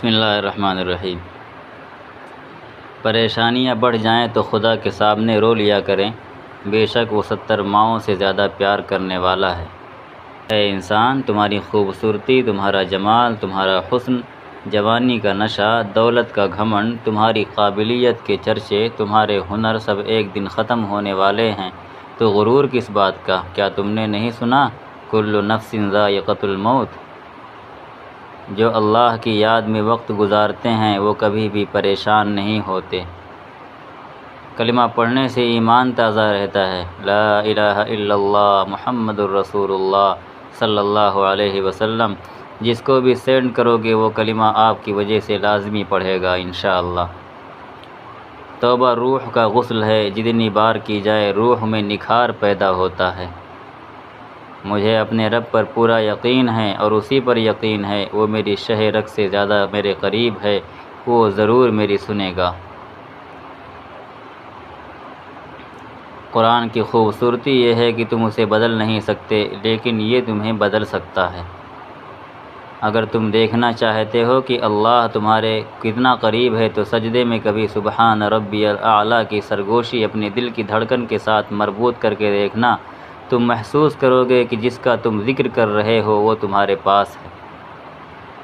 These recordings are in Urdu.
بسم اللہ الرحمن الرحیم۔ پریشانیاں بڑھ جائیں تو خدا کے سامنے رو لیا کریں، بے شک وہ 70 ماؤں سے زیادہ پیار کرنے والا ہے۔ اے انسان، تمہاری خوبصورتی، تمہارا جمال، تمہارا حسن، جوانی کا نشہ، دولت کا گھمنڈ، تمہاری قابلیت کے چرچے، تمہارے ہنر سب ایک دن ختم ہونے والے ہیں، تو غرور کس بات کا؟ کیا تم نے نہیں سنا کل نفس ذائقۃ الموت؟ جو اللہ کی یاد میں وقت گزارتے ہیں وہ کبھی بھی پریشان نہیں ہوتے۔ کلمہ پڑھنے سے ایمان تازہ رہتا ہے۔ لا الہ الا اللہ محمد الرسول اللہ صلی اللہ علیہ وسلم۔ جس کو بھی سینڈ کرو گے وہ کلمہ آپ کی وجہ سے لازمی پڑھے گا انشاءاللہ۔ توبہ روح کا غسل ہے، جتنی بار کی جائے روح میں نکھار پیدا ہوتا ہے۔ مجھے اپنے رب پر پورا یقین ہے اور اسی پر یقین ہے وہ میری شہ رگ سے زیادہ میرے قریب ہے، وہ ضرور میری سنے گا۔ قرآن کی خوبصورتی یہ ہے کہ تم اسے بدل نہیں سکتے، لیکن یہ تمہیں بدل سکتا ہے۔ اگر تم دیکھنا چاہتے ہو کہ اللہ تمہارے کتنا قریب ہے تو سجدے میں کبھی سبحان ربی الاعلیٰ کی سرگوشی اپنے دل کی دھڑکن کے ساتھ مربوط کر کے دیکھنا۔ تم محسوس کرو گے کہ جس کا تم ذکر کر رہے ہو وہ تمہارے پاس ہے۔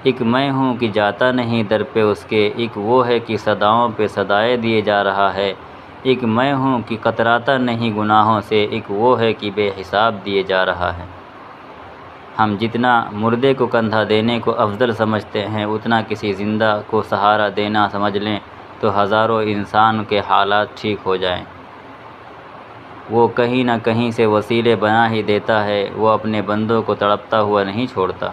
ایک میں ہوں کہ جاتا نہیں در پہ اس کے، ایک وہ ہے کہ صداؤں پہ صدائے دیے جا رہا ہے۔ ایک میں ہوں کہ قطراتا نہیں گناہوں سے، ایک وہ ہے کہ بے حساب دیے جا رہا ہے۔ ہم جتنا مردے کو کندھا دینے کو افضل سمجھتے ہیں، اتنا کسی زندہ کو سہارا دینا سمجھ لیں تو ہزاروں انسان کے حالات ٹھیک ہو جائیں۔ وہ کہیں نہ کہیں سے وسیلے بنا ہی دیتا ہے، وہ اپنے بندوں کو تڑپتا ہوا نہیں چھوڑتا۔